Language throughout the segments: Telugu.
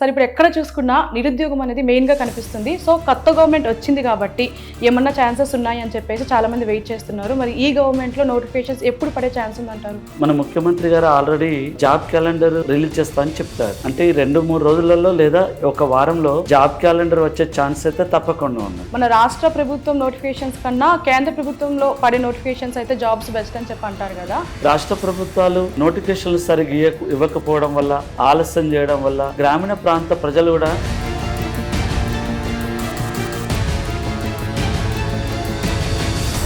సరే ఇప్పుడు ఎక్కడ చూసుకున్నా నిరుద్యోగం అనేది మెయిన్గా కనిపిస్తుంది. సో కొత్త గవర్నమెంట్ వచ్చింది కాబట్టి ఏమన్నా ఛాన్సెస్ ఉన్నాయి అని చెప్పేసి చాలామంది వెయిట్ చేస్తున్నారు. మరి ఈ గవర్నమెంట్లో నోటిఫికేషన్స్ ఎప్పుడు పడే ఛాన్స్ ఉందంటారు? మన ముఖ్యమంత్రి గారు ఆల్రెడీ జాబ్ క్యాలెండర్ రిలీజ్ చేస్తా అని చెప్తారు. అంటే ఈ 2-3 రోజులలో లేదా ఒక వారంలో జాబ్ క్యాలెండర్ వచ్చే ఛాన్స్ అయితే తప్పకుండా ఉంది. మన రాష్ట్ర ప్రభుత్వం నోటిఫికేషన్స్ కన్నా కేంద్ర ప్రభుత్వంలో పడే నోటిఫికేషన్స్ అయితే జాబ్స్ బెస్ట్ అని చెప్పి అంటారు కదా. రాష్ట్ర ప్రభుత్వాలు నోటిఫికేషన్లు సరిగ్గా ఇవ్వకపోవడం వల్ల, ఆలస్యం చేయడం వల్ల గ్రామీణ ప్రాంత ప్రజలు కూడా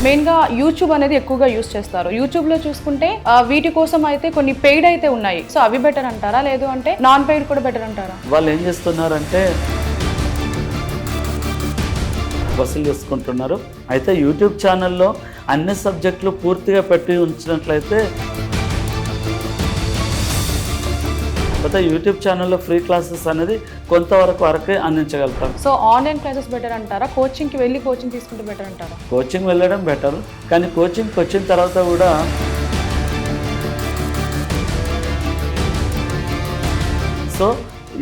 మెయిన్గా యూట్యూబ్ అనేది ఎక్కువగా యూస్ చేస్తారు. యూట్యూబ్లో చూసుకుంటే వీటి కోసం అయితే కొన్ని పెయిడ్ అయితే ఉన్నాయి. సో అవి బెటర్ అంటారా, లేదు అంటే నాన్ పెయిడ్ కూడా బెటర్ అంటారా? వాళ్ళు ఏం చేస్తున్నారంటే వసూలు చేసుకుంటున్నారు. అయితే యూట్యూబ్ ఛానల్లో అన్ని సబ్జెక్టులు పూర్తిగా పెట్టి ఉంచినట్లయితే యూట్యూబ్ ఛానల్లో ఫ్రీ క్లాసెస్ అనేది కొంతవరకే అందించగలుగుతాం. సో ఆన్లైన్ క్లాసెస్ బెటర్ అంటారా, కోచింగ్కి వెళ్ళి కోచింగ్ తీసుకుంటే బెటర్ అంటారా? కోచింగ్ వెళ్ళడం బెటర్, కానీ కోచింగ్కి వచ్చిన తర్వాత కూడా సో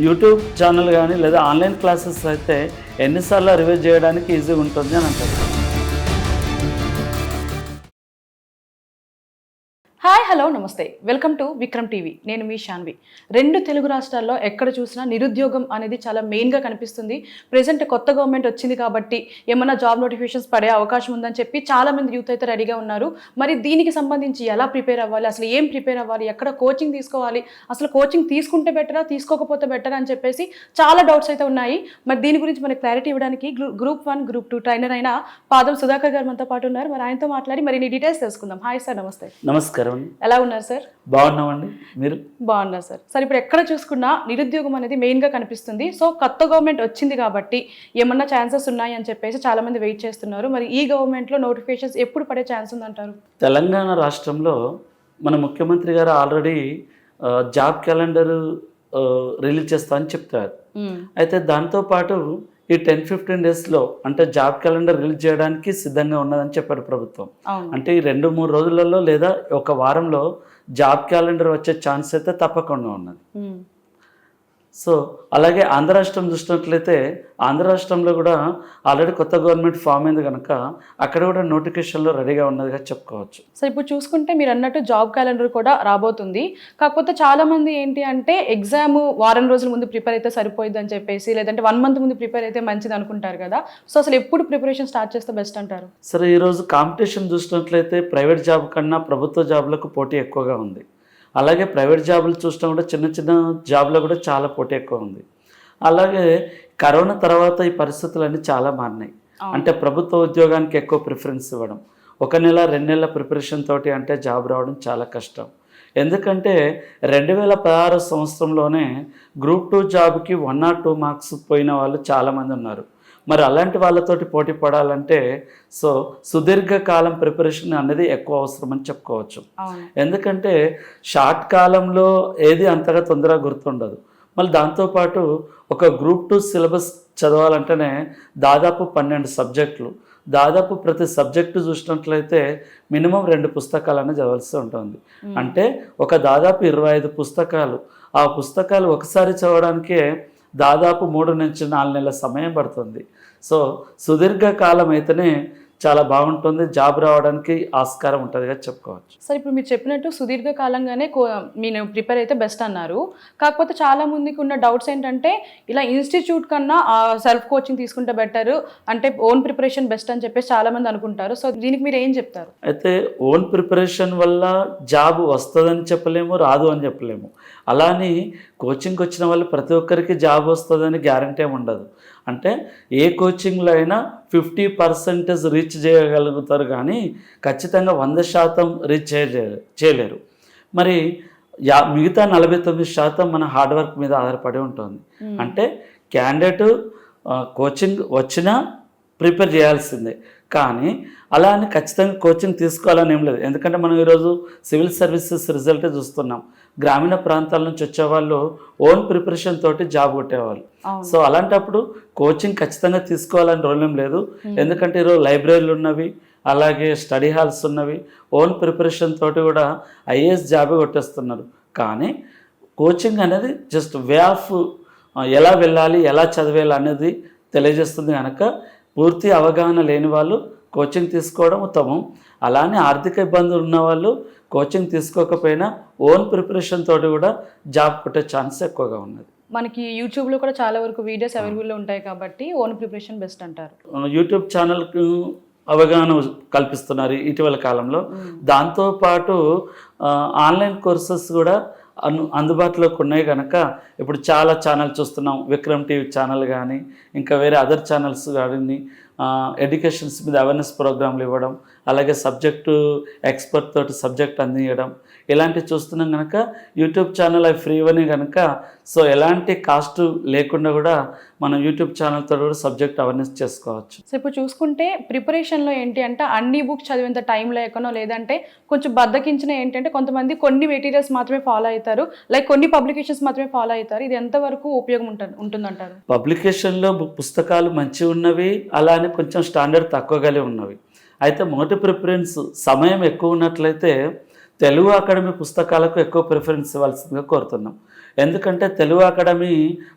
యూట్యూబ్ ఛానల్ కానీ లేదా ఆన్లైన్ క్లాసెస్ అయితే ఎన్నిసార్లు రివైజ్ చేయడానికి ఈజీగా ఉంటుంది అని అంటారు. హాయ్, హలో, నమస్తే, వెల్కమ్ టు విక్రమ్ టీవీ. నేను మీ శాన్వి. 2 తెలుగు రాష్ట్రాల్లో ఎక్కడ చూసినా నిరుద్యోగం అనేది చాలా మెయిన్గా కనిపిస్తుంది. ప్రెసెంట్ కొత్త గవర్నమెంట్ వచ్చింది కాబట్టి ఏమన్నా జాబ్ నోటిఫికేషన్స్ పడే అవకాశం ఉందని చెప్పి చాలామంది యూత్ అయితే రెడీగా ఉన్నారు. మరి దీనికి సంబంధించి ఎలా ప్రిపేర్ అవ్వాలి, అసలు ఏం ప్రిపేర్ అవ్వాలి, ఎక్కడ కోచింగ్ తీసుకోవాలి, అసలు కోచింగ్ తీసుకుంటే బెటరా తీసుకోకపోతే బెటరా అని చెప్పేసి చాలా డౌట్స్ అయితే ఉన్నాయి. మరి దీని గురించి మనకి క్లారిటీ ఇవ్వడానికి గ్రూప్ 1, గ్రూప్ 2 ట్రైనర్ అయిన పాదం సుధాకర్ గారు మనతో పాటు ఉన్నారు. మరి ఆయనతో మాట్లాడి మరి డీటెయిల్స్ తెలుసుకుందాం. హాయ్ సార్, నమస్తే. నమస్కారం. ఎలా ఉన్నారు సార్? బాగున్నామండి, మీరు? బాగున్నారు సార్. సార్ ఇప్పుడు ఎక్కడ చూసుకున్నా నిరుద్యోగం అనేది మెయిన్గా కనిపిస్తుంది. సో కొత్త గవర్నమెంట్ వచ్చింది కాబట్టి ఏమన్నా ఛాన్సెస్ ఉన్నాయి అని చెప్పేసి చాలామంది వెయిట్ చేస్తున్నారు. మరి ఈ గవర్నమెంట్లో నోటిఫికేషన్స్ ఎప్పుడు పడే ఛాన్స్ ఉందంటారు? తెలంగాణ రాష్ట్రంలో మన ముఖ్యమంత్రి గారు ఆల్రెడీ జాబ్ క్యాలెండర్ రిలీజ్ చేస్తా అని చెప్తారు. అయితే దాంతోపాటు ఈ 10-15 డేస్లో అంటే జాబ్ క్యాలెండర్ రిలీజ్ చేయడానికి సిద్ధంగా ఉన్నదని చెప్పారు ప్రభుత్వం. అంటే ఈ 2-3 రోజులలో లేదా ఒక వారంలో జాబ్ క్యాలెండర్ వచ్చే ఛాన్స్ అయితే తప్పకుండా ఉన్నది. సో అలాగే ఆంధ్ర రాష్ట్రం చూసినట్లయితే ఆంధ్ర రాష్ట్రంలో కూడా ఆల్రెడీ కొత్త గవర్నమెంట్ ఫామ్ అయింది కనుక అక్కడ కూడా నోటిఫికేషన్లో రెడీగా ఉన్నదిగా చెప్పుకోవచ్చు. సో ఇప్పుడు చూసుకుంటే మీరు అన్నట్టు జాబ్ క్యాలెండర్ కూడా రాబోతుంది. కాకపోతే చాలామంది ఏంటి అంటే ఎగ్జామ్ వారం రోజుల ముందు ప్రిపేర్ అయితే సరిపోయింది అని చెప్పేసి, లేదంటే 1 మంత్ ముందు ప్రిపేర్ అయితే మంచిది అనుకుంటారు కదా. సో అసలు ఎప్పుడు ప్రిపరేషన్ స్టార్ట్ చేస్తే బెస్ట్ అంటారు? సరే, ఈరోజు కాంపిటీషన్ చూసినట్లయితే ప్రైవేట్ జాబ్ కన్నా ప్రభుత్వ జాబ్లకు పోటీ ఎక్కువగా ఉంది. అలాగే ప్రైవేట్ జాబులు చూసినా కూడా చిన్న చిన్న జాబ్లో కూడా చాలా పోటీ ఎక్కువ ఉంది. అలాగే కరోనా తర్వాత ఈ పరిస్థితులన్నీ చాలా మారినాయి. అంటే ప్రభుత్వ ఉద్యోగానికి ఎక్కువ ప్రిఫరెన్స్ ఇవ్వడం, 1 నెల 2 నెలల ప్రిపరేషన్ తోటి అంటే జాబ్ రావడం చాలా కష్టం. ఎందుకంటే 2016 సంవత్సరంలోనే గ్రూప్ 2 జాబ్కి 1 or 2 మార్క్స్ పోయిన వాళ్ళు చాలామంది ఉన్నారు. మరి అలాంటి వాళ్ళతోటి పోటీ పడాలంటే సో సుదీర్ఘకాలం ప్రిపరేషన్ అనేది ఎక్కువ అవసరం అని చెప్పుకోవచ్చు. ఎందుకంటే షార్ట్ కాలంలో ఏది అంతగా తొందరగా గుర్తుండదు. మళ్ళీ దాంతోపాటు ఒక గ్రూప్ 2 సిలబస్ చదవాలంటేనే దాదాపు 12 సబ్జెక్టులు, దాదాపు ప్రతి సబ్జెక్టు చూసినట్లయితే మినిమం 2 పుస్తకాలను చదవాల్సి ఉంటుంది. అంటే ఒక దాదాపు 25 పుస్తకాలు. ఆ పుస్తకాలు ఒకసారి చదవడానికే దాదాపు 3 నుంచి 4 నెలల సమయం పడుతుంది. సో సుదీర్ఘకాలం అయితేనే చాలా బాగుంటుంది, జాబ్ రావడానికి ఆస్కారం ఉంటుందిగా చెప్పుకోవచ్చు. సార్ ఇప్పుడు మీరు చెప్పినట్టు సుదీర్ఘకాలంగానే మీరు ప్రిపేర్ అయితే బెస్ట్ అన్నారు. కాకపోతే చాలా మందికి ఉన్న డౌట్స్ ఏంటంటే ఇలా ఇన్స్టిట్యూట్ కన్నా సెల్ఫ్ కోచింగ్ తీసుకుంటే బెటర్, అంటే ఓన్ ప్రిపరేషన్ బెస్ట్ అని చెప్పేసి చాలామంది అనుకుంటారు. సో దీనికి మీరు ఏం చెప్తారు? అయితే ఓన్ ప్రిపరేషన్ వల్ల జాబ్ వస్తుందని చెప్పలేము, రాదు అని చెప్పలేము. అలానే కోచింగ్కి వచ్చిన వాళ్ళు ప్రతి ఒక్కరికి జాబ్ వస్తుందని గ్యారంటీ ఏమి ఉండదు. అంటే ఏ కోచింగ్లో అయినా 50% రీచ్ చేయగలుగుతారు, కానీ ఖచ్చితంగా 100% రీచ్ చేయలేరు. మరి మిగతా 49% మన హార్డ్ వర్క్ మీద ఆధారపడి ఉంటుంది. అంటే క్యాండిడేట్ కోచింగ్ వచ్చినా ప్రిపేర్ చేయాల్సిందే, కానీ అలా అని ఖచ్చితంగా కోచింగ్ తీసుకోవాలని ఏం లేదు. ఎందుకంటే మనం ఈరోజు సివిల్ సర్వీసెస్ రిజల్ట్ చూస్తున్నాం. గ్రామీణ ప్రాంతాల నుంచి వచ్చేవాళ్ళు ఓన్ ప్రిపరేషన్ తోటి జాబ్ కొట్టేవాళ్ళు. సో అలాంటప్పుడు కోచింగ్ ఖచ్చితంగా తీసుకోవాలని రూల్ ఏం లేదు. ఎందుకంటే ఈరోజు లైబ్రరీలు ఉన్నవి, అలాగే స్టడీ హాల్స్ ఉన్నవి, ఓన్ ప్రిపరేషన్ తోటి కూడా ఐఏఎస్ జాబ్ కొట్టేస్తున్నారు. కానీ కోచింగ్ అనేది జస్ట్ వే ఆఫ్ ఎలా వెళ్ళాలి, ఎలా చదివేయాలి అనేది తెలియజేస్తుంది కనుక పూర్తి అవగాహన లేని వాళ్ళు కోచింగ్ తీసుకోవడం ఉత్తమం. అలానే ఆర్థిక ఇబ్బందులు ఉన్న వాళ్ళు కోచింగ్ తీసుకోకపోయినా ఓన్ ప్రిపరేషన్ తోటి కూడా జాబ్ కొట్టే ఛాన్స్ ఎక్కువగా ఉన్నది. మనకి యూట్యూబ్లో కూడా చాలా వరకు వీడియోస్ అవైలబుల్లో ఉంటాయి కాబట్టి ఓన్ ప్రిపరేషన్ బెస్ట్ అంటారు. యూట్యూబ్ ఛానల్కు అవగాహన కల్పిస్తున్నారు ఇటీవల కాలంలో. దాంతోపాటు ఆన్లైన్ కోర్సెస్ కూడా అందుబాటులోకి ఉన్నాయి కనుక ఇప్పుడు చాలా ఛానల్ చూస్తున్నాం. విక్రమ్ టీవీ ఛానల్ కానీ ఇంకా వేరే అదర్ ఛానల్స్ కానీ ఎడ్యుకేషన్స్ మీద అవేర్నెస్ ప్రోగ్రాంలు ఇవ్వడం, అలాగే సబ్జెక్టు ఎక్స్పర్ట్ తోటి సబ్జెక్ట్ అందించడం ఇలాంటివి చూస్తున్నాం కనుక యూట్యూబ్ ఛానల్ అవి ఫ్రీ అని కనుక సో ఎలాంటి కాస్ట్ లేకుండా కూడా మనం యూట్యూబ్ ఛానల్తో కూడా సబ్జెక్ట్ అవేర్నెస్ చేసుకోవచ్చు. సో ఇప్పుడు చూసుకుంటే ప్రిపరేషన్లో ఏంటి అంటే అన్ని బుక్స్ చదివేంత టైం లేకనో లేదంటే కొంచెం బద్దకించిన ఏంటంటే కొంతమంది కొన్ని మెటీరియల్స్ మాత్రమే ఫాలో అవుతారు, లైక్ కొన్ని పబ్లికేషన్స్ మాత్రమే ఫాలో అవుతారు. ఇది ఎంతవరకు ఉపయోగం ఉంటుందంటారు? పబ్లికేషన్లో పుస్తకాలు మంచిగా ఉన్నవి, అలానే కొంచెం స్టాండర్డ్ తక్కువగానే ఉన్నవి. అయితే మొదటి ప్రిఫరెన్స్ సమయం ఎక్కువ ఉన్నట్లయితే తెలుగు అకాడమీ పుస్తకాలకు ఎక్కువ ప్రిఫరెన్స్ ఇవ్వాల్సిందిగా కోరుతున్నాం. ఎందుకంటే తెలుగు అకాడమీ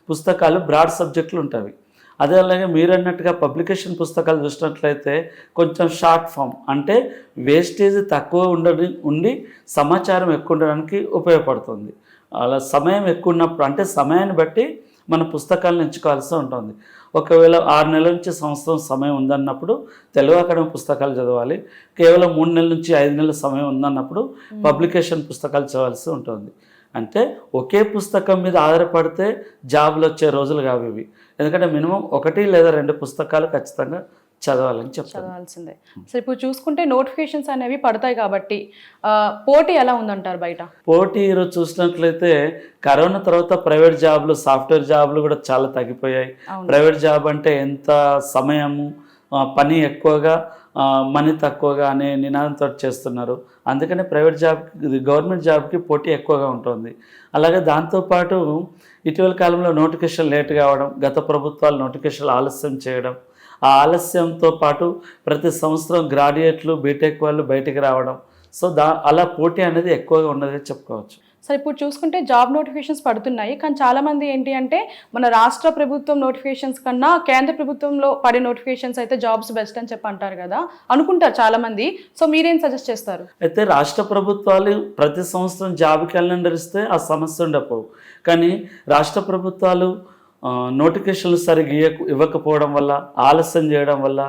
పుస్తకాలు బ్రాడ్ సబ్జెక్టులు ఉంటాయి. అదే అలాగే మీరు అన్నట్టుగా పబ్లికేషన్ పుస్తకాలు చూసినట్లయితే కొంచెం షార్ట్ ఫామ్ అంటే వేస్టేజ్ తక్కువ ఉండి సమాచారం ఎక్కువ ఉండడానికి ఉపయోగపడుతుంది. అలా సమయం ఎక్కువ ఉన్నప్పుడు అంటే సమయాన్ని బట్టి మన పుస్తకాలను ఎంచుకోవాల్సి ఉంటుంది. ఒకవేళ 6 నెలల నుంచి సంవత్సరం సమయం ఉందన్నప్పుడు తెలుగు అకాడమీ పుస్తకాలు చదవాలి. కేవలం 3 నెలల నుంచి 5 నెలల సమయం ఉందన్నప్పుడు పబ్లికేషన్ పుస్తకాలు చదవాల్సి ఉంటుంది. అంటే ఒకే పుస్తకం మీద ఆధారపడితే జాబులు వచ్చే రోజులు కావు ఇవి. ఎందుకంటే మినిమం 1 లేదా 2 పుస్తకాలు ఖచ్చితంగా చదవాలని చదవాల్సిందే. సో ఇప్పుడు చూసుకుంటే నోటిఫికేషన్స్ అనేవి పడతాయి కాబట్టి పోటీ ఎలా ఉందంటారు బయట? పోటీ ఈరోజు చూసినట్లయితే కరోనా తర్వాత ప్రైవేట్ జాబ్లు, సాఫ్ట్వేర్ జాబ్లు కూడా చాలా తగ్గిపోయాయి. ప్రైవేట్ జాబ్ అంటే ఎంత సమయము, పని ఎక్కువగా, మనీ తక్కువగా అనే నినాదంతో చేస్తున్నారు. అందుకనే ప్రైవేట్ జాబ్కి గవర్నమెంట్ జాబ్కి పోటీ ఎక్కువగా ఉంటుంది. అలాగే దాంతోపాటు ఇటీవల కాలంలో నోటిఫికేషన్ లేట్ కావడం, గత ప్రభుత్వాలు నోటిఫికేషన్లు ఆలస్యం చేయడం, ఆ ఆలస్యంతో పాటు ప్రతి సంవత్సరం గ్రాడ్యుయేట్లు బీటెక్ వాళ్ళు బయటికి రావడం, సో అలా పోటీ అనేది ఎక్కువగా ఉన్నది చెప్పుకోవచ్చు. సరే ఇప్పుడు చూసుకుంటే జాబ్ నోటిఫికేషన్స్ పడుతున్నాయి, కానీ చాలామంది ఏంటి అంటే మన రాష్ట్ర ప్రభుత్వం నోటిఫికేషన్స్ కన్నా కేంద్ర ప్రభుత్వంలో పడే నోటిఫికేషన్స్ అయితే జాబ్స్ బెస్ట్ అని చెప్పి అంటారు కదా, అనుకుంటారు చాలామంది. సో మీరేం సజెస్ట్ చేస్తారు? అయితే రాష్ట్ర ప్రభుత్వాలు ప్రతి సంవత్సరం జాబ్ క్యాలెండర్ ఇస్తే ఆ సమస్య ఉండకపోవు, కానీ రాష్ట్ర ప్రభుత్వాలు నోటిఫికేషన్లు సరిగ్గా ఇవ్వకపోవడం వల్ల, ఆలస్యం చేయడం వల్ల,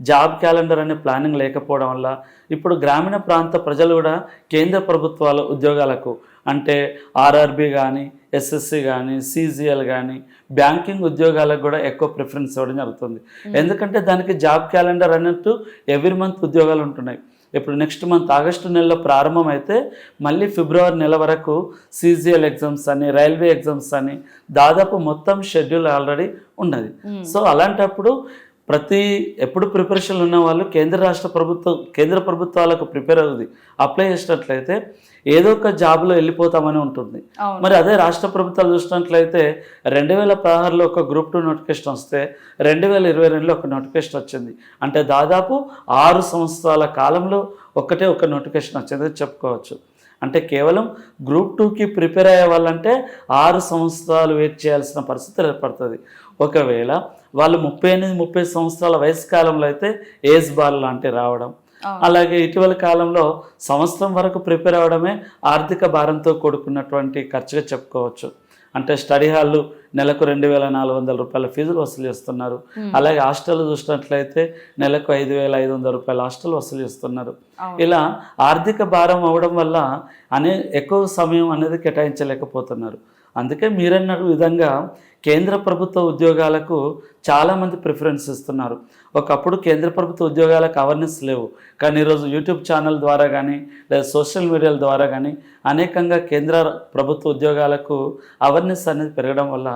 జాబ్ క్యాలెండర్ అనే ప్లానింగ్ లేకపోవడం వల్ల ఇప్పుడు గ్రామీణ ప్రాంత ప్రజలు కూడా కేంద్ర ప్రభుత్వాల ఉద్యోగాలకు అంటే ఆర్ఆర్బి కానీ, ఎస్ఎస్సి కానీ, సిజిఎల్ కానీ, బ్యాంకింగ్ ఉద్యోగాలకు కూడా ఎక్కువ ప్రిఫరెన్స్ ఇవ్వడం జరుగుతుంది. ఎందుకంటే దానికి జాబ్ క్యాలెండర్ అన్నట్టు ఎవ్రీ మంత్ ఉద్యోగాలు ఉంటున్నాయి. ఇప్పుడు నెక్స్ట్ మంత్ ఆగస్టు నెలలో ప్రారంభం అయితే మళ్ళీ ఫిబ్రవరి నెల వరకు సిజిఎల్ ఎగ్జామ్స్ అని, రైల్వే ఎగ్జామ్స్ అని దాదాపు మొత్తం షెడ్యూల్ ఆల్రెడీ ఉన్నది. సో అలాంటప్పుడు ఎప్పుడు ప్రిపరేషన్లు ఉన్న వాళ్ళు కేంద్ర ప్రభుత్వాలకు ప్రిపేర్ అవుతుంది అప్లై చేసినట్లయితే ఏదో ఒక జాబ్లో వెళ్ళిపోతామని ఉంటుంది. మరి అదే రాష్ట్ర ప్రభుత్వాలు చూసినట్లయితే 2016లో ఒక గ్రూప్ 2 నోటిఫికేషన్ వస్తే 2022లో ఒక నోటిఫికేషన్ వచ్చింది. అంటే దాదాపు 6 సంవత్సరాల కాలంలో ఒక నోటిఫికేషన్ వచ్చింది చెప్పుకోవచ్చు. అంటే కేవలం గ్రూప్ 2కి ప్రిపేర్ అయ్యే వాళ్ళంటే 6 సంవత్సరాలు వెయిట్ చేయాల్సిన పరిస్థితి ఏర్పడుతుంది. ఒకవేళ వాళ్ళు 38-30 సంవత్సరాల వయసు కాలంలో అయితే ఏజ్ బార్ లాంటివి రావడం, అలాగే ఇటీవల కాలంలో సంవత్సరం వరకు ప్రిపేర్ అవ్వడమే ఆర్థిక భారంతో కూడుకున్నటువంటి ఖర్చుగా చెప్పుకోవచ్చు. అంటే స్టడీ హాళ్ళు నెలకు 2,400 రూపాయల ఫీజులు వసూలు చేస్తున్నారు. అలాగే హాస్టల్ చూసినట్లయితే నెలకు 5,500 రూపాయల హాస్టల్ వసూలు చేస్తున్నారు. ఇలా ఆర్థిక భారం అవ్వడం వల్ల ఎక్కువ సమయం అనేది కేటాయించలేకపోతున్నారు. అందుకే మీరన్న విధంగా కేంద్ర ప్రభుత్వ ఉద్యోగాలకు చాలామంది ప్రిఫరెన్స్ ఇస్తున్నారు. ఒకప్పుడు కేంద్ర ప్రభుత్వ ఉద్యోగాలకు అవేర్నెస్ లేవు, కానీ ఈరోజు యూట్యూబ్ ఛానల్ ద్వారా కానీ లేదా సోషల్ మీడియాల ద్వారా కానీ అనేకంగా కేంద్ర ప్రభుత్వ ఉద్యోగాలకు అవేర్నెస్ అనేది పెరగడం వల్ల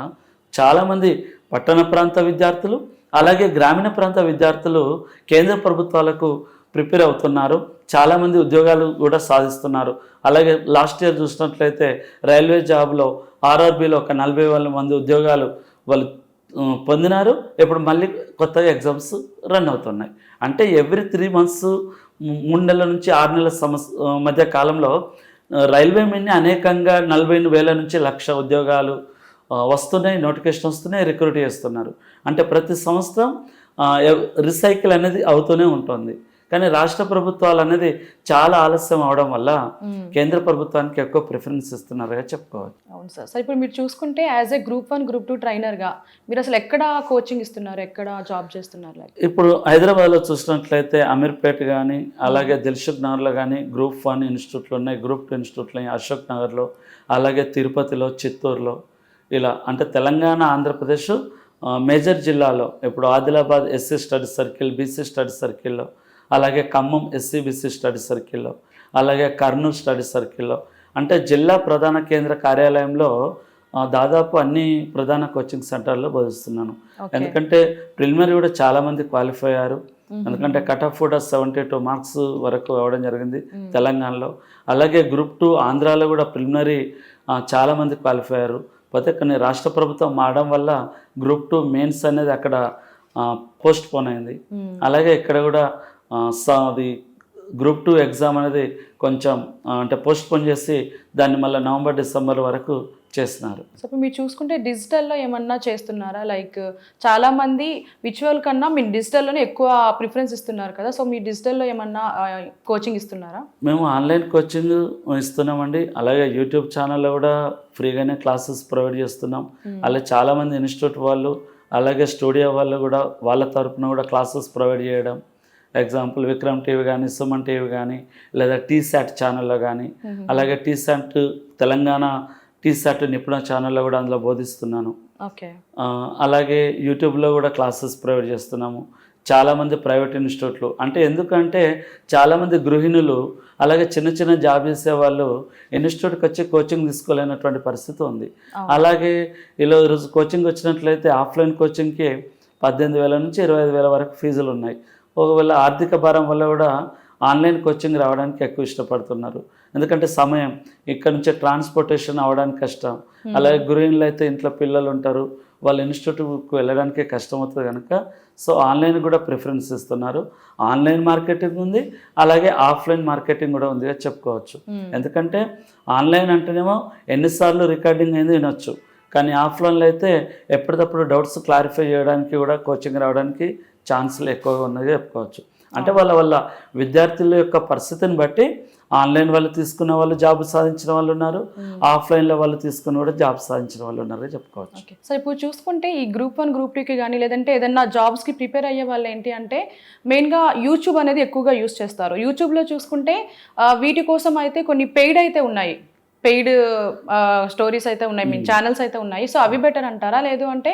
చాలామంది పట్టణ ప్రాంత విద్యార్థులు అలాగే గ్రామీణ ప్రాంత విద్యార్థులు కేంద్ర ప్రభుత్వాలకు ప్రిపేర్ అవుతున్నారు. చాలామంది ఉద్యోగాలు కూడా సాధిస్తున్నారు. అలాగే లాస్ట్ ఇయర్ చూసినట్లయితే రైల్వే జాబ్లో ఆర్ఆర్బీలో ఒక 40,000 మంది ఉద్యోగాలు వాళ్ళు పొందినారు. ఇప్పుడు మళ్ళీ కొత్తగా ఎగ్జామ్స్ రన్ అవుతున్నాయి. అంటే ఎవ్రీ 3 మంత్స్ 3 నెలల నుంచి 6 నెలల మధ్య కాలంలో రైల్వే మీద అనేకంగా 40,000 నుంచి 1,00,000 ఉద్యోగాలు వస్తున్నాయి, నోటిఫికేషన్ వస్తున్నాయి, రిక్రూట్ చేస్తున్నారు. అంటే ప్రతి సంవత్సరం రీసైకిల్ అనేది అవుతూనే ఉంటుంది. కానీ రాష్ట్ర ప్రభుత్వాలు అనేది చాలా ఆలస్యం అవడం వల్ల కేంద్ర ప్రభుత్వానికి ఎక్కువ ప్రిఫరెన్స్ ఇస్తున్నారుగా చెప్పుకోవచ్చు. అవును సార్. సార్ ఇప్పుడు మీరు చూసుకుంటే యాజ్ ఏ గ్రూప్ 1 గ్రూప్ 2 ట్రైనర్గా మీరు అసలు ఎక్కడ కోచింగ్ ఇస్తున్నారు, ఎక్కడ జాబ్ చేస్తున్నారు? ఇప్పుడు హైదరాబాద్లో చూసినట్లయితే అమీర్పేట్ కానీ, అలాగే దిల్సుఖ్ నగర్లో కానీ గ్రూప్ 1 ఇన్స్టిట్యూట్లు ఉన్నాయి, గ్రూప్ 2 ఇన్స్టిట్యూట్లు ఉన్నాయి, అశోక్ నగర్లో, అలాగే తిరుపతిలో, చిత్తూరులో, ఇలా అంటే తెలంగాణ, ఆంధ్రప్రదేశ్ మేజర్ జిల్లాలో ఇప్పుడు Adilabad SC study circle, BC study సర్కిల్లో, అలాగే ఖమ్మం ఎస్సీ బీసీ స్టడీ సర్కిల్లో, అలాగే కర్నూలు స్టడీ సర్కిల్లో, అంటే జిల్లా ప్రధాన కేంద్ర కార్యాలయంలో దాదాపు అన్ని ప్రధాన కోచింగ్ సెంటర్లో బోధిస్తున్నాను. ఎందుకంటే ప్రిలిమినరీ కూడా చాలామంది క్వాలిఫై అయ్యారు. ఎందుకంటే కట్ ఆఫ్ కూడా 72 మార్క్స్ వరకు అవ్వడం జరిగింది తెలంగాణలో. అలాగే గ్రూప్ 2 ఆంధ్రాలో కూడా ప్రిలిమినరీ చాలామంది క్వాలిఫై అయ్యారు. పోతే కొన్ని రాష్ట్ర ప్రభుత్వం మారడం వల్ల గ్రూప్ 2 మెయిన్స్ అనేది అక్కడ పోస్ట్ పోన్ అయింది. అలాగే ఇక్కడ కూడా అది గ్రూప్ 2 ఎగ్జామ్ అనేది కొంచెం అంటే పోస్ట్ పోన్ చేసి దాన్ని మళ్ళీ నవంబర్, డిసెంబర్ వరకు చేస్తున్నారు. సో ఇప్పుడు మీరు చూసుకుంటే డిజిటల్లో ఏమన్నా చేస్తున్నారా? లైక్ చాలామంది విజువల్ కన్నా మీరు డిజిటల్లోనే ఎక్కువ ప్రిఫరెన్స్ ఇస్తున్నారు కదా, సో మీ డిజిటల్లో ఏమన్నా కోచింగ్ ఇస్తున్నారా? మేము ఆన్లైన్ కోచింగ్ ఇస్తున్నామండి. అలాగే యూట్యూబ్ ఛానల్లో కూడా ఫ్రీగానే క్లాసెస్ ప్రొవైడ్ చేస్తున్నాం. అలాగే చాలామంది ఇన్స్టిట్యూట్ వాళ్ళు, అలాగే స్టూడియో వాళ్ళు కూడా వాళ్ళ తరపున కూడా క్లాసెస్ ప్రొవైడ్ చేయడం. ఎగ్జాంపుల్ విక్రమ్ టీవీ కానీ, సుమన్ టీవీ కానీ, లేదా టీశాట్ ఛానల్లో కానీ, అలాగే టీశాట్ తెలంగాణ టీశాట్ నిపుణ ఛానల్లో కూడా అందులో బోధిస్తున్నాను. ఓకే. అలాగే యూట్యూబ్లో కూడా క్లాసెస్ ప్రొవైడ్ చేస్తున్నాము. చాలామంది ప్రైవేట్ ఇన్స్టిట్యూట్లు, అంటే ఎందుకంటే చాలామంది గృహిణులు అలాగే చిన్న చిన్న జాబ్ చేసే వాళ్ళు ఇన్స్టిట్యూట్కి వచ్చి కోచింగ్ తీసుకోలేనటువంటి పరిస్థితి ఉంది. అలాగే ఈరోజు కోచింగ్ వచ్చినట్లయితే ఆఫ్లైన్ కోచింగ్కి 18,000 నుంచి 25,000 వరకు ఫీజులు ఉన్నాయి. ఒకవేళ ఆర్థిక భారం వల్ల కూడా ఆన్లైన్ కోచింగ్ రావడానికి ఎక్కువ ఇష్టపడుతున్నారు. ఎందుకంటే సమయం, ఇక్కడ నుంచి ట్రాన్స్పోర్టేషన్ అవ్వడానికి కష్టం. అలాగే గృహిణులు అయితే ఇంట్లో పిల్లలు ఉంటారు, వాళ్ళు ఇన్స్టిట్యూట్కి వెళ్ళడానికి కష్టం అవుతుంది కనుక సో ఆన్లైన్ కూడా ప్రిఫరెన్స్ ఇస్తున్నారు. ఆన్లైన్ మార్కెటింగ్ ఉంది, అలాగే ఆఫ్లైన్ మార్కెటింగ్ కూడా ఉందిగా చెప్పుకోవచ్చు. ఎందుకంటే ఆన్లైన్ అంటేనేమో ఎన్నిసార్లు రికార్డింగ్ అయింది వినొచ్చు, కానీ ఆఫ్లైన్లో అయితే ఎప్పటికప్పుడు డౌట్స్ క్లారిఫై చేయడానికి కూడా కోచింగ్ రావడానికి ఛాన్సులు ఎక్కువగా ఉన్నది చెప్పుకోవచ్చు. అంటే వాళ్ళ విద్యార్థుల యొక్క పరిస్థితిని బట్టి ఆన్లైన్ వాళ్ళు తీసుకున్న వాళ్ళు జాబ్ సాధించిన వాళ్ళు ఉన్నారు, ఆఫ్లైన్లో వాళ్ళు తీసుకున్న కూడా జాబ్ సాధించిన వాళ్ళు ఉన్నారు చెప్పుకోవచ్చు. సో ఇప్పుడు చూసుకుంటే ఈ గ్రూప్ 1 గ్రూప్ 2కి కానీ లేదంటే ఏదన్నా జాబ్స్కి ప్రిపేర్ అయ్యే వాళ్ళు ఏంటి అంటే మెయిన్గా యూట్యూబ్ అనేది ఎక్కువగా యూస్ చేస్తారు. యూట్యూబ్లో చూసుకుంటే వీటి కోసం అయితే కొన్ని పెయిడ్ అయితే ఉన్నాయి, పెయిడ్ స్టోరీస్ అయితే ఉన్నాయి, మీన్ ఛానల్స్ అయితే ఉన్నాయి. సో అవి బెటర్ అంటారా, లేదు అంటే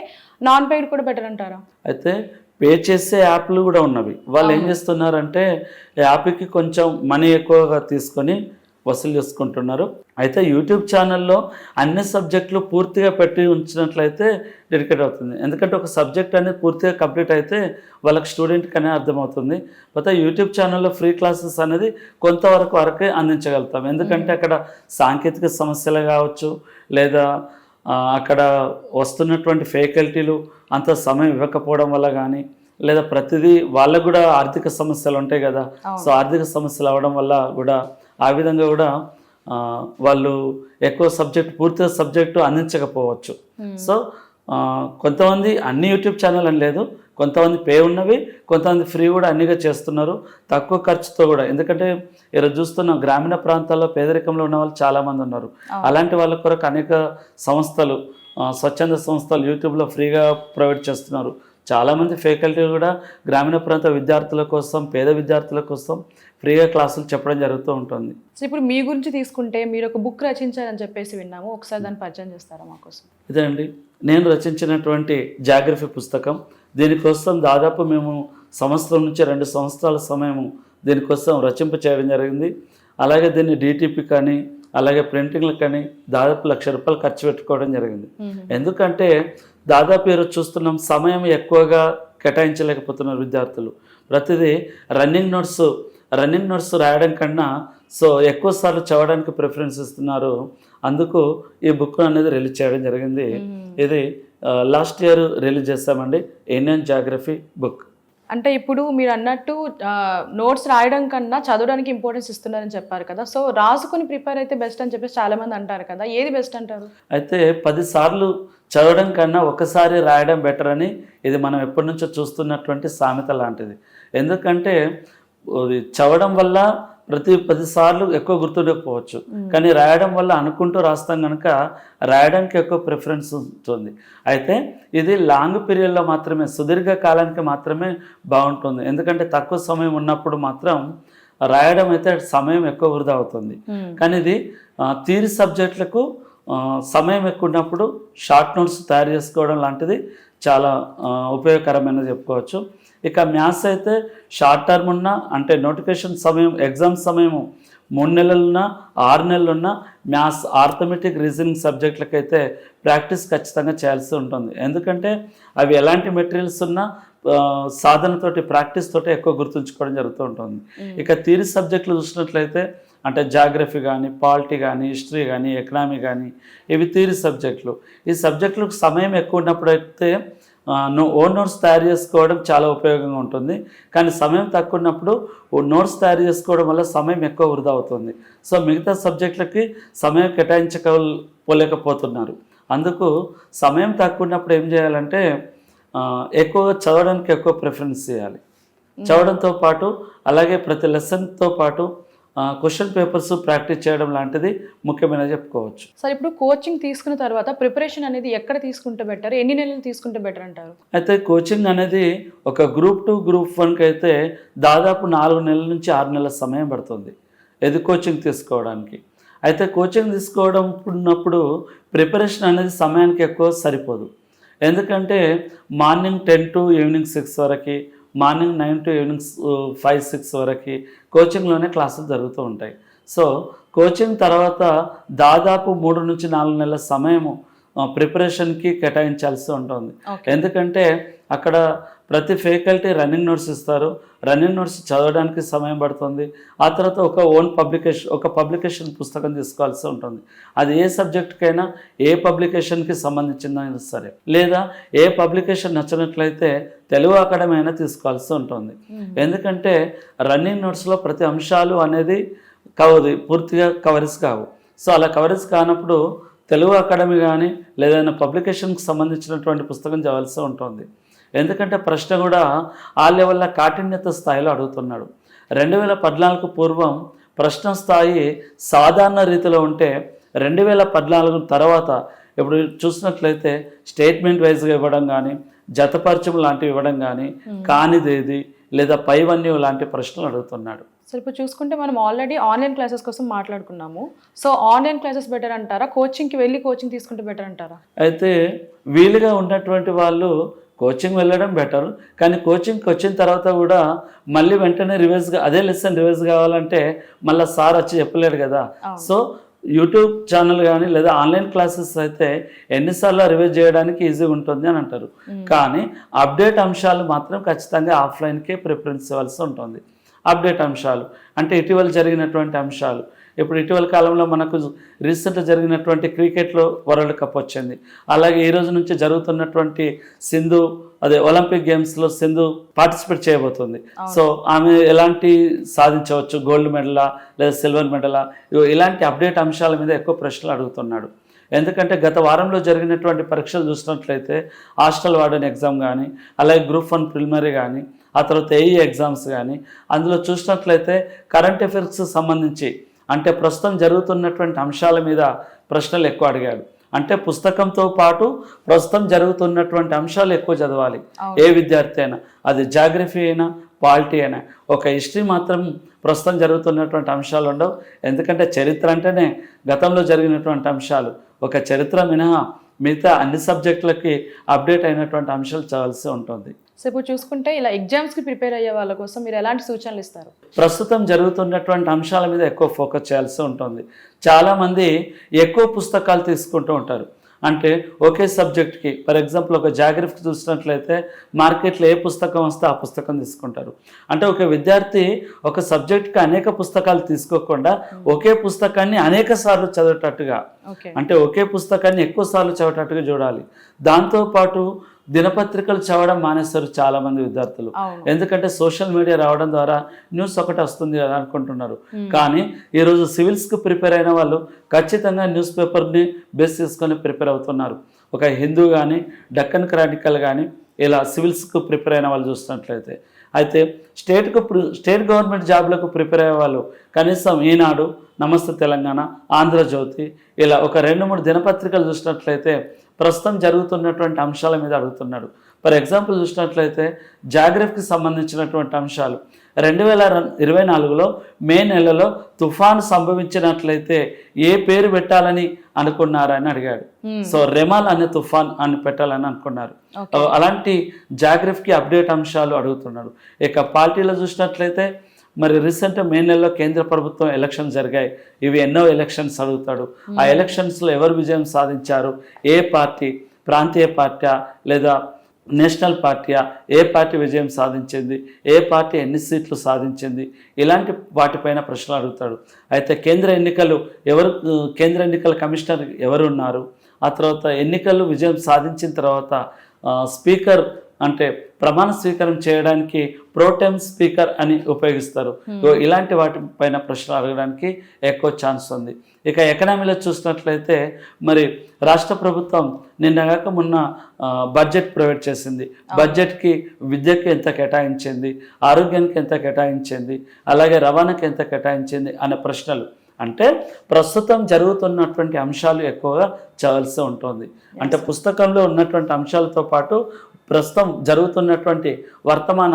నాన్ పెయిడ్ కూడా బెటర్ అంటారా? అయితే పే చేసే యాప్లు కూడా ఉన్నవి. వాళ్ళు ఏం చేస్తున్నారంటే యాప్కి కొంచెం మనీ ఎక్కువగా తీసుకొని వసూలు చేసుకుంటున్నారు. అయితే యూట్యూబ్ ఛానల్లో అన్ని సబ్జెక్టులు పూర్తిగా పెట్టి ఉంచినట్లయితే డెడికేట్ అవుతుంది. ఎందుకంటే ఒక సబ్జెక్ట్ అనేది పూర్తిగా కంప్లీట్ అయితే వాళ్ళకి స్టూడెంట్కి అనేది అర్థమవుతుంది. అయితే యూట్యూబ్ ఛానల్లో ఫ్రీ క్లాసెస్ అనేది కొంతవరకే అందించగలుగుతాం. ఎందుకంటే అక్కడ సాంకేతిక సమస్యలు కావచ్చు, లేదా అక్కడ వస్తున్నటువంటి ఫ్యాకల్టీలు అంత సమయం ఇవ్వకపోవడం వల్ల కానీ, లేదా ప్రతిదీ వాళ్ళకు కూడా ఆర్థిక సమస్యలు ఉంటాయి కదా, సో ఆర్థిక సమస్యలు అవ్వడం వల్ల కూడా ఆ విధంగా కూడా వాళ్ళు ఎక్కువ పూర్తిగా సబ్జెక్టు అందించకపోవచ్చు. సో కొంతమంది అన్ని యూట్యూబ్ ఛానల్ అని లేదు, కొంతమంది పే ఉన్నవి, కొంతమంది ఫ్రీ కూడా అన్నిగా చేస్తున్నారు తక్కువ ఖర్చుతో కూడా. ఎందుకంటే ఈరోజు చూస్తున్నాం గ్రామీణ ప్రాంతాల్లో పేదరికంలో ఉన్న వాళ్ళు చాలామంది ఉన్నారు. అలాంటి వాళ్ళ కొరకు అనేక సంస్థలు, స్వచ్ఛంద సంస్థలు యూట్యూబ్లో ఫ్రీగా ప్రొవైడ్ చేస్తున్నారు. చాలామంది ఫ్యాకల్టీ కూడా గ్రామీణ ప్రాంత విద్యార్థుల కోసం, పేద విద్యార్థుల కోసం ఫ్రీగా క్లాసులు చెప్పడం జరుగుతూ ఉంటుంది. సో ఇప్పుడు మీ గురించి తీసుకుంటే మీరు ఒక బుక్ రచించారని చెప్పేసి విన్నాము, ఒకసారి దాన్ని పరిచయం చేస్తారా మా కోసం? ఇదే అండి, నేను రచించినటువంటి జాగ్రఫీ పుస్తకం. దీనికోసం దాదాపు మేము సంవత్సరం నుంచి 2 సంవత్సరాల సమయం దీనికోసం రచింప చేయడం జరిగింది. అలాగే దీన్ని DTP కానీ అలాగే ప్రింటింగ్లకు కానీ దాదాపు ₹1,00,000 ఖర్చు పెట్టుకోవడం జరిగింది. ఎందుకంటే దాదాపు ఈరోజు చూస్తున్నాం సమయం ఎక్కువగా కేటాయించలేకపోతున్నారు విద్యార్థులు. ప్రతిదీ రన్నింగ్ నోట్స్ రాయడం కన్నా సో ఎక్కువ సార్లు చదవడానికి ప్రిఫరెన్స్ ఇస్తున్నారు. అందుకు ఈ బుక్ అనేది రిలీజ్ చేయడం జరిగింది. ఇది లాస్ట్ ఇయర్ రిలీజ్ చేస్తామండి, ఇండియన్ జాగ్రఫీ బుక్. అంటే ఇప్పుడు మీరు అన్నట్టు నోట్స్ రాయడం కన్నా చదవడానికి ఇంపార్టెన్స్ ఇస్తున్నారని చెప్పారు కదా, సో రాసుకొని ప్రిపేర్ అయితే బెస్ట్ అని చెప్పేసి చాలామంది అంటారు కదా, ఏది బెస్ట్ అంటారు? అయితే 10 సార్లు చదవడం కన్నా ఒకసారి రాయడం బెటర్ అని ఇది మనం ఎప్పటి నుంచో చూస్తున్నటువంటి సామెత లాంటిది. ఎందుకంటే చదవడం వల్ల ప్రతి 10 సార్లు ఎక్కువ గుర్తుండకపోవచ్చు, కానీ రాయడం వల్ల అనుకుంటూ రాస్తాం కనుక రాయడానికి ఎక్కువ ప్రిఫరెన్స్ ఉంటుంది. అయితే ఇది లాంగ్ పీరియడ్లో మాత్రమే, సుదీర్ఘ కాలానికి మాత్రమే బాగుంటుంది. ఎందుకంటే తక్కువ సమయం ఉన్నప్పుడు మాత్రం రాయడం అయితే సమయం ఎక్కువ వృధా అవుతుంది. కానీ ఇది థియరీ సబ్జెక్టులకు సమయం ఎక్కువ ఉన్నప్పుడు షార్ట్ నోట్స్ తయారు చేసుకోవడం లాంటిది చాలా ఉపయోగకరమైనది చెప్పుకోవచ్చు. ఇక మ్యాథ్స్ అయితే షార్ట్ టర్మ్ ఉన్నా, అంటే నోటిఫికేషన్ సమయం, ఎగ్జామ్ సమయము 3 నెలలున్నా 6 నెలలున్నా మ్యాథ్స్, ఆర్థమెటిక్, రీజనింగ్ సబ్జెక్టులకైతే ప్రాక్టీస్ ఖచ్చితంగా చేయాల్సి ఉంటుంది. ఎందుకంటే అవి ఎలాంటి మెటీరియల్స్ ఉన్నా సాధనతోటి, ప్రాక్టీస్ తోటి ఎక్కువ గుర్తుంచుకోవడం జరుగుతూ ఉంటుంది. ఇక థియరీ సబ్జెక్టులు చూసినట్లయితే అంటే జాగ్రఫీ కానీ, పాలిటీ కానీ, హిస్టరీ కానీ, ఎకనామీ కానీ, ఇవి థియరీ సబ్జెక్టులు. ఈ సబ్జెక్టులకు సమయం ఎక్కువ ఉన్నప్పుడు అయితే ఓన్ నోట్స్ తయారు చేసుకోవడం చాలా ఉపయోగంగా ఉంటుంది. కానీ సమయం తక్కువ ఉన్నప్పుడు నోట్స్ తయారు చేసుకోవడం వల్ల సమయం ఎక్కువ వృధా అవుతుంది. సో మిగతా సబ్జెక్టులకి సమయం కేటాయించకపోలేకపోతున్నారు. అందుకు సమయం తక్కువ ఉన్నప్పుడు ఏం చేయాలంటే ఎక్కువగా చదవడానికి ఎక్కువ ప్రిఫరెన్స్ చేయాలి. చదవడంతో పాటు అలాగే ప్రతి లెసన్తో పాటు క్వశ్చన్ పేపర్స్ ప్రాక్టీస్ చేయడం లాంటిది ముఖ్యమైనది చెప్పుకోవచ్చు. సార్, ఇప్పుడు కోచింగ్ తీసుకున్న తర్వాత ప్రిపరేషన్ అనేది ఎక్కడ తీసుకుంటే బెటర్, ఎన్ని నెలలు తీసుకుంటే బెటర్ అంటారు? అయితే కోచింగ్ అనేది ఒక గ్రూప్ 2, గ్రూప్ 1కి అయితే దాదాపు 4 నెలల నుంచి 6 నెలల సమయం పడుతుంది ఇది కోచింగ్ తీసుకోవడానికి. అయితే కోచింగ్ తీసుకోవడం ఉన్నప్పుడు ప్రిపరేషన్ అనేది సమయానికి ఎక్కువ సరిపోదు. ఎందుకంటే మార్నింగ్ 10 to ఈవినింగ్ 6 వరకు, మార్నింగ్ 9 to ఈవినింగ్ 5-6 వరకు కోచింగ్లోనే క్లాసులు జరుగుతూ ఉంటాయి. సో కోచింగ్ తర్వాత దాదాపు 3 నుంచి 4 నెలల సమయము ప్రిపరేషన్కి కేటాయించాల్సి ఉంటుంది. ఎందుకంటే అక్కడ ప్రతి ఫ్యాకల్టీ రన్నింగ్ నోట్స్ ఇస్తారు. రన్నింగ్ నోట్స్ చదవడానికి సమయం పడుతుంది. ఆ తర్వాత ఒక పబ్లికేషన్ పుస్తకం తీసుకోవాల్సి ఉంటుంది. అది ఏ సబ్జెక్టుకైనా, ఏ పబ్లికేషన్కి సంబంధించిన సరే, లేదా ఏ పబ్లికేషన్ నచ్చినట్లయితే తెలుగు అకాడమీ అయినా తీసుకోవాల్సి ఉంటుంది. ఎందుకంటే రన్నింగ్ నోట్స్లో ప్రతి అంశాలు అనేది పూర్తిగా కవరేజ్ కావు. సో అలా కవరేజ్ కానప్పుడు తెలుగు అకాడమీ కానీ లేదైనా పబ్లికేషన్కి సంబంధించినటువంటి పుస్తకం చదవాల్సి ఉంటుంది. ఎందుకంటే ప్రశ్న కూడా ఆ లెవెల్లో కాఠిన్యత స్థాయిలో అడుగుతున్నాడు. 2014 పూర్వం ప్రశ్న స్థాయి సాధారణ రీతిలో ఉంటే 2014 తర్వాత ఇప్పుడు చూసినట్లయితే స్టేట్మెంట్ వైజ్గా ఇవ్వడం కానీ, జతపరచం లాంటివి ఇవ్వడం కానీ, కానిదేది లేదా పైవన్నీ లాంటి ప్రశ్నలు అడుగుతున్నాడు. సో ఇప్పుడు చూసుకుంటే మనం ఆల్రెడీ ఆన్లైన్ క్లాసెస్ కోసం మాట్లాడుకున్నాము. సో ఆన్లైన్ క్లాసెస్ బెటర్ అంటారా, కోచింగ్కి వెళ్ళి కోచింగ్ తీసుకుంటే బెటర్ అంటారా? అయితే వీలుగా ఉన్నటువంటి వాళ్ళు కోచింగ్ వెళ్ళడం బెటర్. కానీ కోచింగ్కి వచ్చిన తర్వాత కూడా మళ్ళీ వెంటనే అదే లెసన్ రివైజ్ కావాలంటే మళ్ళీ సార్ వచ్చి చెప్పలేడు కదా. సో యూట్యూబ్ ఛానల్ కానీ లేదా ఆన్లైన్ క్లాసెస్ అయితే ఎన్నిసార్లు రివైజ్ చేయడానికి ఈజీగా ఉంటుంది అని అంటారు. కానీ అప్డేట్ అంశాలు మాత్రం ఖచ్చితంగా ఆఫ్లైన్కే ప్రిఫరెన్స్ ఇవ్వాల్సి ఉంటుంది. అప్డేట్ అంశాలు అంటే ఇటీవల జరిగినటువంటి అంశాలు. ఇప్పుడు ఇటీవల కాలంలో మనకు రీసెంట్గా జరిగినటువంటి క్రికెట్లో వరల్డ్ కప్ వచ్చింది. అలాగే ఈ రోజు నుంచి జరుగుతున్నటువంటి ఒలింపిక్ గేమ్స్లో సింధు పార్టిసిపేట్ చేయబోతుంది. సో ఆమె ఎలాంటి సాధించవచ్చు, గోల్డ్ మెడలా లేదా సిల్వర్ మెడలా, ఇలాంటి అప్డేట్ అంశాల మీద ఎక్కువ ప్రశ్నలు అడుగుతున్నాడు. ఎందుకంటే గత వారంలో జరిగినటువంటి పరీక్షలు చూసినట్లయితే హాస్టల్ వార్డెన్ ఎగ్జామ్ కానీ, అలాగే గ్రూప్ 1 ప్రిలిమినరీ కానీ, ఆ తర్వాత ఏఈ ఎగ్జామ్స్ కానీ, అందులో చూసినట్లయితే కరెంట్ అఫైర్స్కి సంబంధించి అంటే ప్రస్తుతం జరుగుతున్నటువంటి అంశాల మీద ప్రశ్నలు ఎక్కువ అడిగాడు. అంటే పుస్తకంతో పాటు ప్రస్తుతం జరుగుతున్నటువంటి అంశాలు ఎక్కువ చదవాలి ఏ విద్యార్థి అయినా, అది జాగ్రఫీ అయినా, పాలిటీ అయినా. ఒక హిస్టరీ మాత్రం ప్రస్తుతం జరుగుతున్నటువంటి అంశాలు ఉండవు. ఎందుకంటే చరిత్ర అంటేనే గతంలో జరిగినటువంటి అంశాలు. ఒక చరిత్ర మినహా మిగతా అన్ని సబ్జెక్టులకి అప్డేట్ అయినటువంటి అంశాలు చదవాల్సి ఉంటుంది. సో ఇప్పుడు చూసుకుంటే ఇలా ఎగ్జామ్స్కి ప్రిపేర్ అయ్యే వాళ్ళ కోసం మీరు ఎలాంటి సూచనలు ఇస్తారు? ప్రస్తుతం జరుగుతున్నటువంటి అంశాల మీద ఎక్కువ ఫోకస్ చేయాల్సి ఉంటుంది. చాలామంది ఎక్కువ పుస్తకాలు తీసుకుంటూ ఉంటారు. అంటే ఒకే సబ్జెక్ట్కి, ఫర్ ఎగ్జాంపుల్ ఒక జాగ్రఫీ చూసినట్లయితే మార్కెట్లో ఏ పుస్తకం వస్తే ఆ పుస్తకం తీసుకుంటారు. అంటే ఒక విద్యార్థి ఒక సబ్జెక్ట్కి అనేక పుస్తకాలు తీసుకోకుండా ఒకే పుస్తకాన్ని అనేక సార్లు చదివేటట్టుగా, అంటే ఒకే పుస్తకాన్ని ఎక్కువ సార్లు చదివేటట్టుగా చూడాలి. దాంతోపాటు దినపత్రికలు చదవడం మానేస్తారు చాలామంది విద్యార్థులు. ఎందుకంటే సోషల్ మీడియా రావడం ద్వారా న్యూస్ ఒకటి వస్తుంది కదా అనుకుంటున్నారు. కానీ ఈరోజు సివిల్స్కి ప్రిపేర్ అయిన వాళ్ళు ఖచ్చితంగా న్యూస్ పేపర్ని బేస్ చేసుకొని ప్రిపేర్ అవుతున్నారు. ఒక హిందూ కానీ డక్కన్ క్రానికల్ కానీ ఇలా సివిల్స్కు ప్రిపేర్ అయిన వాళ్ళు చూసినట్లయితే, అయితే స్టేట్ గవర్నమెంట్ జాబ్లకు ప్రిపేర్ అయ్యే వాళ్ళు కనీసం ఈనాడు, నమస్తే తెలంగాణ, ఆంధ్రజ్యోతి ఇలా ఒక 2-3 దినపత్రికలు చూసినట్లయితే ప్రస్తుతం జరుగుతున్నటువంటి అంశాల మీద అడుగుతున్నాడు. ఫర్ ఎగ్జాంపుల్ చూసినట్లయితే జాగ్రఫీకి సంబంధించినటువంటి అంశాలు 2024లో మే నెలలో తుఫాను సంభవించినట్లయితే ఏ పేరు పెట్టాలని అనుకున్నారని అడిగాడు. సో రెమాల్ అనే తుఫాన్ అని పెట్టాలని అనుకున్నారు. అలాంటి జాగ్రఫీకి అప్డేట్ అంశాలు అడుగుతున్నాడు. ఇక పార్టీలో చూసినట్లయితే మరి రీసెంట్ మే నెలలో కేంద్ర ప్రభుత్వం ఎలక్షన్స్ జరిగాయి. ఇవి ఎన్నో ఎలక్షన్స్ అడుగుతాడు. ఆ ఎలక్షన్స్లో ఎవరు విజయం సాధించారు, ఏ పార్టీ, ప్రాంతీయ పార్టీ లేదా నేషనల్ పార్టీయా, ఏ పార్టీ విజయం సాధించింది, ఏ పార్టీ ఎన్ని సీట్లు సాధించింది, ఇలాంటి వాటిపైన ప్రశ్నలు అడుగుతాడు. అయితే కేంద్ర ఎన్నికల కమిషనర్ ఎవరు ఉన్నారు, ఆ తర్వాత ఎన్నికలు విజయం సాధించిన తర్వాత స్పీకర్ అంటే ప్రమాణ స్వీకారం చేయడానికి ప్రోటెమ్ స్పీకర్ అని ఉపయోగిస్తారు. ఇలాంటి వాటిపైన ప్రశ్నలు అడగడానికి ఎక్కువ ఛాన్స్ ఉంది. ఇక ఎకనామీలో చూసినట్లయితే మరి రాష్ట్ర ప్రభుత్వం నిన్నగాక మొన్న బడ్జెట్ ప్రొవైడ్ చేసింది. బడ్జెట్కి విద్యకి ఎంత కేటాయించింది, ఆరోగ్యానికి ఎంత కేటాయించింది, అలాగే రవాణాకి ఎంత కేటాయించింది అనే ప్రశ్నలు. అంటే ప్రస్తుతం జరుగుతున్నటువంటి అంశాలు ఎక్కువగా చదవాల్సి ఉంటుంది. అంటే పుస్తకంలో ఉన్నటువంటి అంశాలతో పాటు ప్రస్తుతం జరుగుతున్నటువంటి వర్తమాన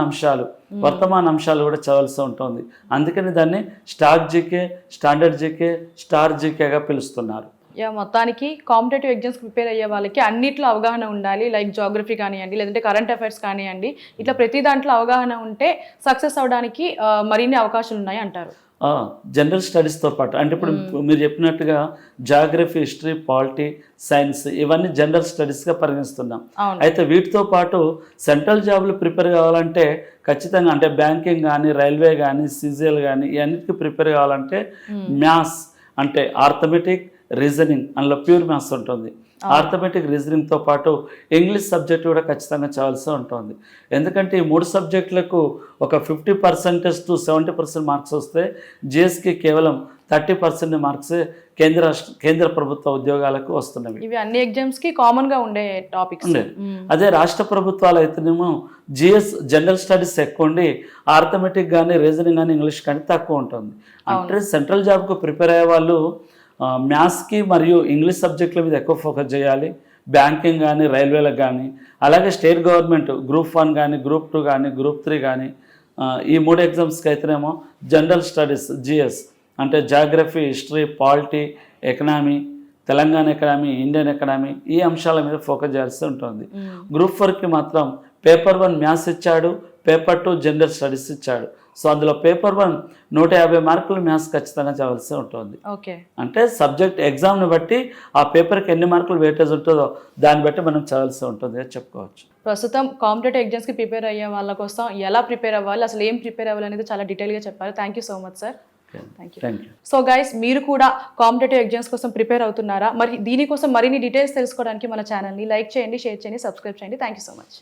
అంశాలు కూడా చదవాల్సి ఉంటుంది. అందుకని దాన్ని stock GK, standard GK, star జీకేగా పిలుస్తున్నారు. మొత్తానికి కాంపిటేటివ్ ఎగ్జామ్స్ ప్రిపేర్ అయ్యే వాళ్ళకి అన్నిట్లో అవగాహన ఉండాలి. లైక్ జాగ్రఫీ కానివ్వండి, లేదంటే కరెంట్ అఫైర్స్ కానివ్వండి, ఇట్లా ప్రతి దాంట్లో అవగాహన ఉంటే సక్సెస్ అవడానికి మరిన్ని అవకాశాలు ఉన్నాయి అంటారు. జనరల్ స్టడీస్తో పాటు అంటే ఇప్పుడు మీరు చెప్పినట్టుగా జాగ్రఫీ, హిస్టరీ, పాలిటీ, సైన్స్ ఇవన్నీ జనరల్ స్టడీస్గా పరిగణిస్తున్నాం. అయితే వీటితో పాటు సెంట్రల్ జాబ్లు ప్రిపేర్ కావాలంటే ఖచ్చితంగా అంటే బ్యాంకింగ్ కానీ, రైల్వే కానీ, సీజీఎల్ కానీ ఇవన్నిటికీ ప్రిపేర్ కావాలంటే మ్యాథ్స్ అంటే ఆర్థమెటిక్, రీజనింగ్ అందులో ప్యూర్ మ్యాథ్స్ ఉంటుంది. ఆర్థమెటిక్, రీజనింగ్తో పాటు ఇంగ్లీష్ సబ్జెక్ట్ కూడా ఖచ్చితంగా చదవాల్సి ఉంటుంది. ఎందుకంటే ఈ 3 సబ్జెక్టులకు ఒక 50% to 70% మార్క్స్ వస్తే జిఎస్కి కేవలం 30% మార్క్సే కేంద్ర ప్రభుత్వ ఉద్యోగాలకు వస్తున్నవి. ఇవి అన్ని ఎగ్జామ్స్కి కామన్గా ఉండే టాపిక్స్. అదే రాష్ట్ర ప్రభుత్వాలు అయితేనేమో జిఎస్ జనరల్ స్టడీస్ ఎక్కువ ఉండి ఆర్థమెటిక్ కానీ, రీజనింగ్ కానీ, ఇంగ్లీష్ కానీ తక్కువ ఉంటుంది. అంటే సెంట్రల్ జాబ్కు ప్రిపేర్ అయ్యే వాళ్ళు మ్యాథ్స్కి మరియు ఇంగ్లీష్ సబ్జెక్టుల మీద ఎక్కువ ఫోకస్ చేయాలి. బ్యాంకింగ్ కానీ, రైల్వేలకు కానీ, అలాగే స్టేట్ గవర్నమెంట్ గ్రూప్ 1 కానీ, గ్రూప్ 2 కానీ, గ్రూప్ 3 కానీ ఈ 3 ఎగ్జామ్స్కి అయితేనేమో జనరల్ స్టడీస్ జిఎస్ అంటే geography, history, polity, economy, Telangana economy, Indian economy ఈ అంశాల మీద ఫోకస్ చేయాల్సి ఉంటుంది. గ్రూప్ 4కి మాత్రం పేపర్ 1 మ్యాథ్స్ ఇచ్చాడు, పేపర్ 2 జనరల్ స్టడీస్ ఇచ్చాడు. సో అందులో పేపర్ 1 150 మార్కులు మ్యాథ్స్ ఖచ్చితంగా చదవాల్సి ఉంటుంది. అంటే సబ్జెక్ట్ ఎగ్జామ్ని బట్టి ఆ పేపర్కి ఎన్ని మార్కులు వెయిటేజ్ ఉంటుందో దాన్ని బట్టి మనం చదవాల్సి ఉంటుంది అని చెప్పుకోవచ్చు. ప్రస్తుతం కాంపిటేటివ్ ఎగ్జామ్స్కి ప్రిపేర్ అయ్యే వాళ్ళ కోసం ఎలా ప్రిపేర్ అవ్వాలి, అసలు ఏం ప్రిపేర్ అవ్వాలి అనేది చాలా డీటెయిల్గా చెప్పారు. Thank you so much sir. Thank you. So guys, మీరు కూడా కాంపిటేటివ్ ఎగ్జామ్స్ కోసం ప్రిపేర్ అవుతున్నారా? మరి దీనికోసం మరిన్ని డీటెయిల్స్ తెలుసుకోవడానికి మన ఛానల్ని లైక్ చేయండి, షేర్ చేయండి, సబ్స్క్రైబ్ చేయండి. Thank you so much.